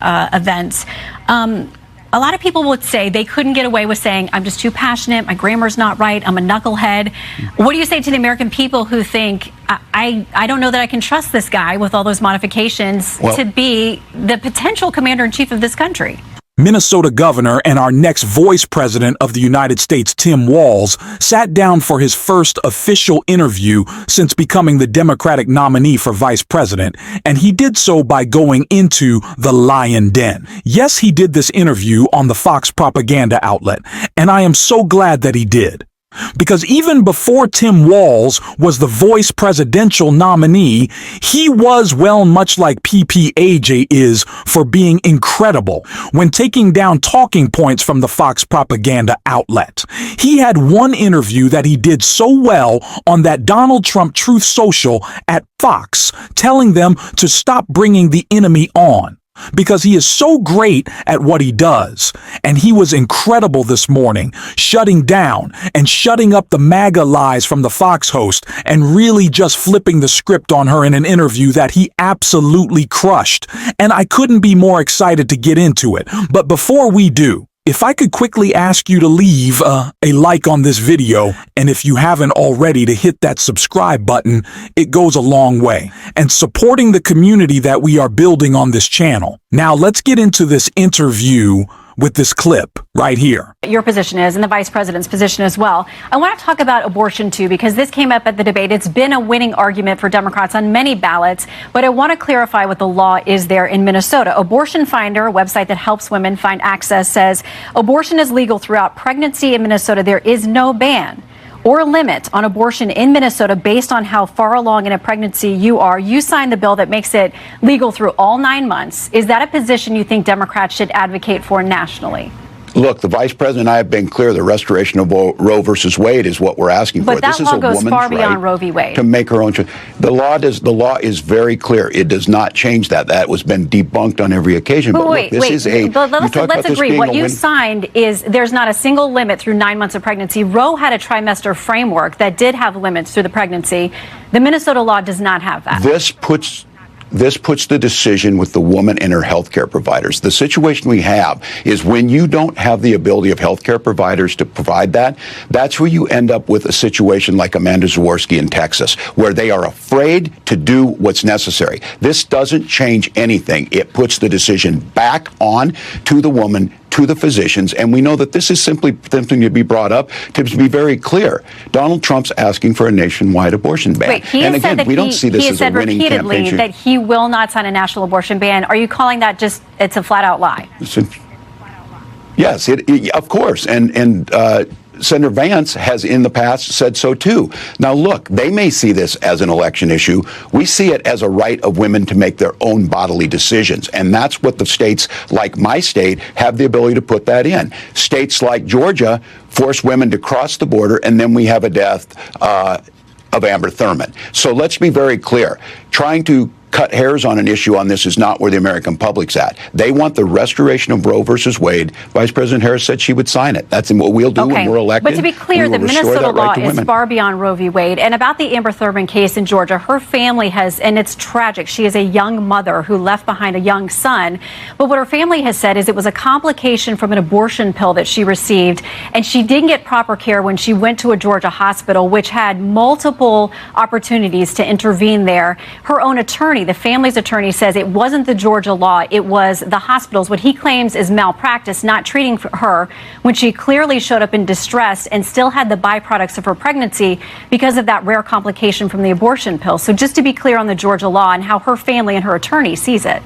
events. A lot of people would say they couldn't get away with saying, I'm just too passionate, my grammar's not right, I'm a knucklehead. What do you say to the American people who think, I don't know that I can trust this guy with all those modifications to be the potential commander-in-chief of this country? Minnesota governor and our next vice president of the United States, Tim Walz, sat down for his first official interview since becoming the Democratic nominee for vice president, and he did so by going into the lion den. Yes, he did this interview on the Fox propaganda outlet, and I am so glad that he did. Because even before Tim Walz was the vice presidential nominee, he was, well, much like PPAJ is for being incredible when taking down talking points from the Fox propaganda outlet. He had one interview that he did so well on that Donald Trump Truth Social at Fox, telling them to stop bringing the enemy on, because he is so great at what he does. And he was incredible this morning, shutting down and shutting up the MAGA lies from the Fox host and really just flipping the script on her in an interview that he absolutely crushed. And I couldn't be more excited to get into it. But before we do, if I could quickly ask you to leave a like on this video, and if you haven't already, to hit that subscribe button, it goes a long way, and supporting the community that we are building on this channel. Now let's get into this interview with this clip right here. Your position is, and the vice president's position as well. I want to talk about abortion too, because this came up at the debate. It's been a winning argument for Democrats on many ballots, but I want to clarify what the law is there in Minnesota. Abortion Finder, a website that helps women find access, says abortion is legal throughout pregnancy in Minnesota. There is no ban or limit on abortion in Minnesota based on how far along in a pregnancy you are. You signed the bill that makes it legal through all 9 months. Is that a position you think Democrats should advocate for nationally? Look, the vice president and I have been clear. The restoration of Roe versus Wade is what we're asking for. But that law goes far beyond Roe v. Wade. To make her own choice. The law is very clear. It does not change that. That was been debunked on every occasion. But wait, let's agree. What you signed is there's not a single limit through 9 months of pregnancy. Roe had a trimester framework that did have limits through the pregnancy. The Minnesota law does not have that. This puts the decision with the woman and her health care providers. The situation we have is when you don't have the ability of health care providers to provide that, that's where you end up with a situation like Amanda Zaworski in Texas, where they are afraid to do what's necessary. This doesn't change anything. It puts the decision back on to the woman, to the physicians, and we know that this is simply something to be brought up to be very clear. Donald Trump's asking for a nationwide abortion ban. Wait, he and has again, said that we don't see this as a winning campaign. He has said repeatedly that he will not sign a national abortion ban. Are you calling that just, it's a flat-out lie? Yes, of course, and Senator Vance has in the past said so too. Now look, they may see this as an election issue. We see it as a right of women to make their own bodily decisions. And that's what the states like my state have the ability to put that in. States like Georgia force women to cross the border, and then we have a death of Amber Thurman. So let's be very clear. Trying to cut hairs on an issue on this is not where the American public's at. They want the restoration of Roe versus Wade. Vice President Harris said she would sign it. That's what we'll do when we're elected. But to be clear, the Minnesota law is far beyond Roe v. Wade. And about the Amber Thurman case in Georgia, her family has, and it's tragic, she is a young mother who left behind a young son. But what her family has said is it was a complication from an abortion pill that she received, and she didn't get proper care when she went to a Georgia hospital, which had multiple opportunities to intervene there. Her own attorney, the family's attorney, says it wasn't the Georgia law, it was the hospitals, what he claims is malpractice, not treating her when she clearly showed up in distress and still had the byproducts of her pregnancy because of that rare complication from the abortion pill. So just to be clear on the Georgia law and how her family and her attorney sees it.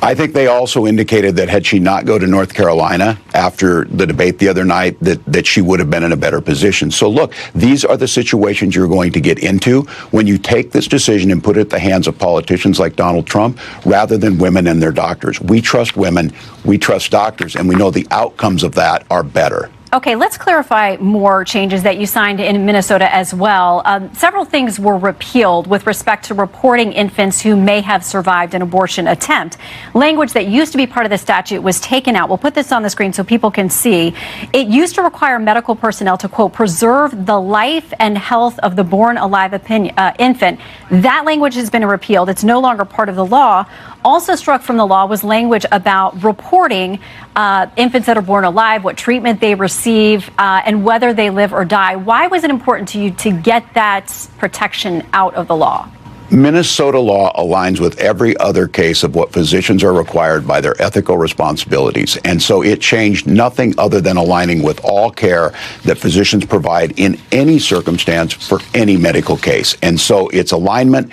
I think they also indicated that had she not go to North Carolina after the debate the other night, that she would have been in a better position. So look, these are the situations you're going to get into when you take this decision and put it in the hands of politicians like Donald Trump rather than women and their doctors. We trust women, we trust doctors, and we know the outcomes of that are better. Okay, let's clarify more changes that you signed in Minnesota as well. Several things were repealed with respect to reporting infants who may have survived an abortion attempt. Language that used to be part of the statute was taken out. We'll put this on the screen so people can see. It used to require medical personnel to, quote, preserve the life and health of the born alive infant. That language has been repealed. It's no longer part of the law. Also struck from the law was language about reporting infants that are born alive, what treatment they receive, and whether they live or die. Why was it important to you to get that protection out of the law? Minnesota law aligns with every other case of what physicians are required by their ethical responsibilities. And so it changed nothing other than aligning with all care that physicians provide in any circumstance for any medical case. And so it's alignment,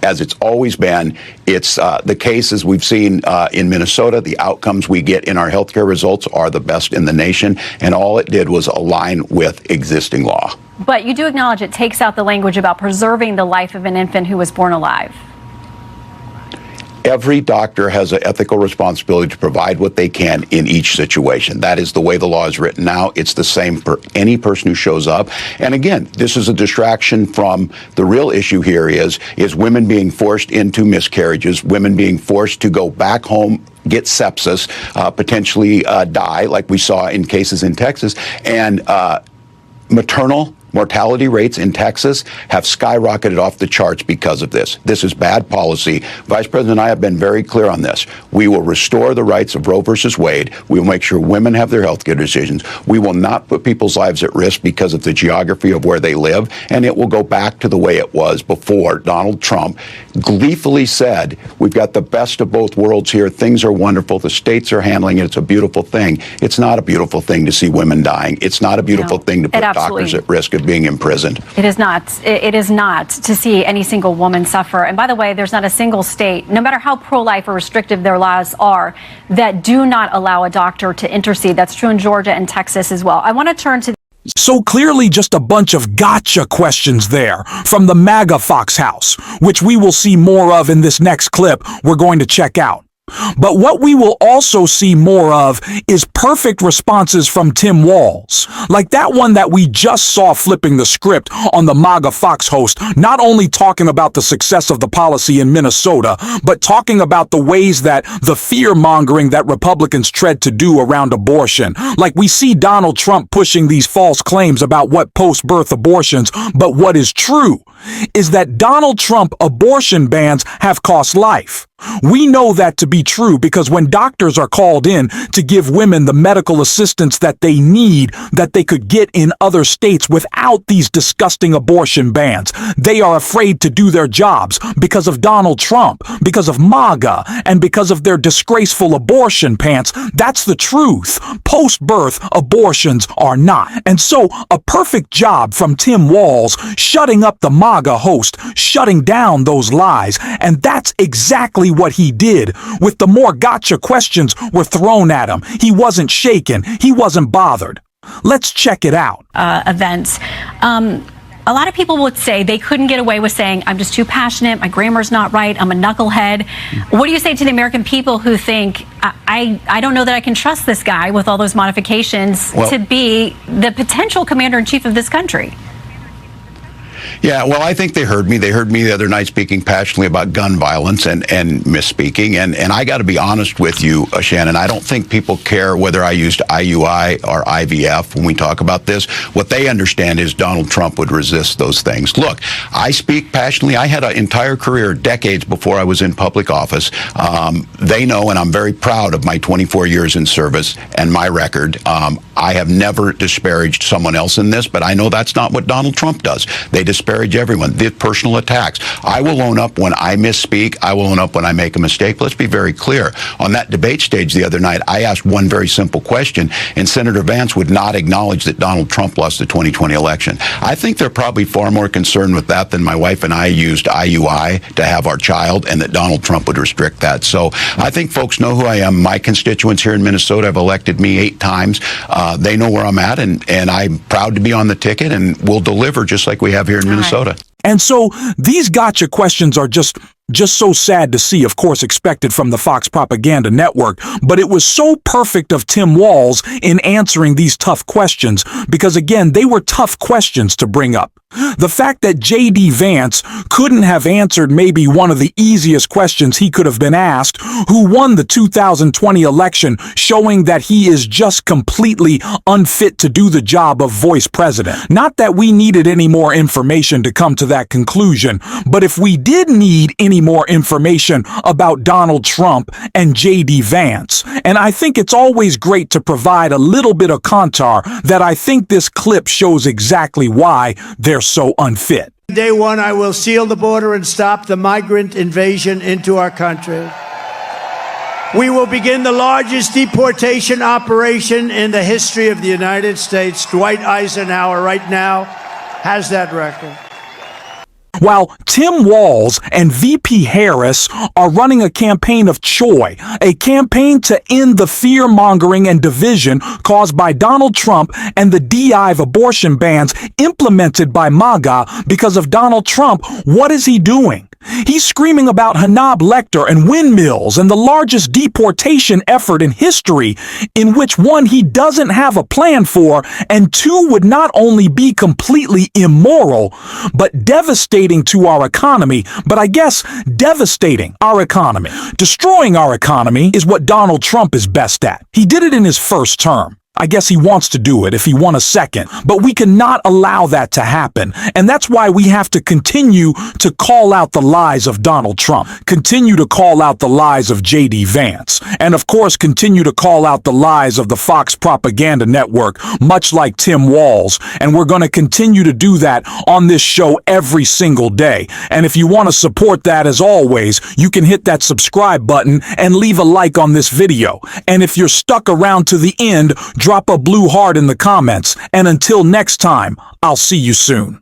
as it's always been. It's the cases we've seen in Minnesota. The outcomes we get in our healthcare results are the best in the nation. And all it did was align with existing law. But you do acknowledge it takes out the language about preserving the life of an infant who was born alive. Every doctor has an ethical responsibility to provide what they can in each situation. That is the way the law is written now. It's the same for any person who shows up. And again, this is a distraction from the real issue here is women being forced into miscarriages, women being forced to go back home, get sepsis, potentially die, like we saw in cases in Texas, and maternal mortality rates in Texas have skyrocketed off the charts because of this. This is bad policy. Vice President and I have been very clear on this. We will restore the rights of Roe versus Wade. We will make sure women have their health care decisions. We will not put people's lives at risk because of the geography of where they live. And it will go back to the way it was before Donald Trump gleefully said, we've got the best of both worlds here. Things are wonderful. The states are handling it. It's a beautiful thing. It's not a beautiful thing to see women dying. It's not a beautiful thing to put doctors at risk of being imprisoned. It is not. It is not to see any single woman suffer. And by the way, there's not a single state, no matter how pro-life or restrictive their laws are, that do not allow a doctor to intercede. That's true in Georgia and Texas as well. I want to turn to So clearly just a bunch of gotcha questions there from the MAGA Fox House, which we will see more of in this next clip we're going to check out. But what we will also see more of is perfect responses from Tim Walz, like that one that we just saw flipping the script on the MAGA Fox host, not only talking about the success of the policy in Minnesota, but talking about the ways that the fear-mongering that Republicans tread to do around abortion. Like we see Donald Trump pushing these false claims about what post-birth abortions, but what is true is that Donald Trump abortion bans have cost life. We know that to be true because when doctors are called in to give women the medical assistance that they need, that they could get in other states without these disgusting abortion bans, they are afraid to do their jobs because of Donald Trump, because of MAGA, and because of their disgraceful abortion pants. That's the truth. Post-birth abortions are not. And so a perfect job from Tim Walz shutting up the MAGA host, shutting down those lies. And that's exactly what he did. With the more gotcha questions were thrown at him, he wasn't shaken. He wasn't bothered. Let's check it out. Events. A lot of people would say they couldn't get away with saying, I'm just too passionate, my grammar's not right, I'm a knucklehead. What do you say to the American people who think, I don't know that I can trust this guy with all those modifications to be the potential commander-in-chief of this country? Yeah, well, I think they heard me. They heard me the other night speaking passionately about gun violence and misspeaking. And I got to be honest with you, Shannon, I don't think people care whether I used IUI or IVF when we talk about this. What they understand is Donald Trump would resist those things. Look, I speak passionately. I had an entire career, decades before I was in public office. They know, and I'm very proud of my 24 years in service and my record. I have never disparaged someone else in this, but I know that's not what Donald Trump does. They disparage everyone. The personal attacks. I will own up when I misspeak. I will own up when I make a mistake. Let's be very clear. On that debate stage the other night, I asked one very simple question, and Senator Vance would not acknowledge that Donald Trump lost the 2020 election. I think they're probably far more concerned with that than my wife and I used IUI to have our child, and that Donald Trump would restrict that. So I think folks know who I am. My constituents here in Minnesota have elected me 8 times. They know where I'm at, and I'm proud to be on the ticket, and we'll deliver just like we have here in Minnesota. And so these gotcha questions are just so sad to see, of course, expected from the Fox Propaganda Network. But it was so perfect of Tim Walz in answering these tough questions because, again, they were tough questions to bring up. The fact that J.D. Vance couldn't have answered maybe one of the easiest questions he could have been asked, who won the 2020 election, showing that he is just completely unfit to do the job of vice president. Not that we needed any more information to come to that conclusion, but if we did need any more information about Donald Trump and J.D. Vance, and I think it's always great to provide a little bit of contour, that I think this clip shows exactly why they're so unfit. Day one, I will seal the border and stop the migrant invasion into our country. We will begin the largest deportation operation in the history of the United States. Dwight Eisenhower right now has that record. While Tim Walz and VP Harris are running a campaign of Choi, a campaign to end the fear-mongering and division caused by Donald Trump and the DI abortion bans implemented by MAGA because of Donald Trump, what is he doing? He's screaming about Hannah Lecter and windmills and the largest deportation effort in history, in which one, he doesn't have a plan for, and two, would not only be completely immoral, but devastating to our economy, but I guess devastating our economy. Destroying our economy is what Donald Trump is best at. He did it in his first term. I guess he wants to do it if he won a second, but we cannot allow that to happen. And that's why we have to continue to call out the lies of Donald Trump, continue to call out the lies of J.D. Vance, and of course continue to call out the lies of the Fox propaganda network, much like Tim Walz. And we're going to continue to do that on this show every single day. And if you want to support that, as always, you can hit that subscribe button and leave a like on this video. And if you're stuck around to the end, drop a blue heart in the comments, and until next time, I'll see you soon.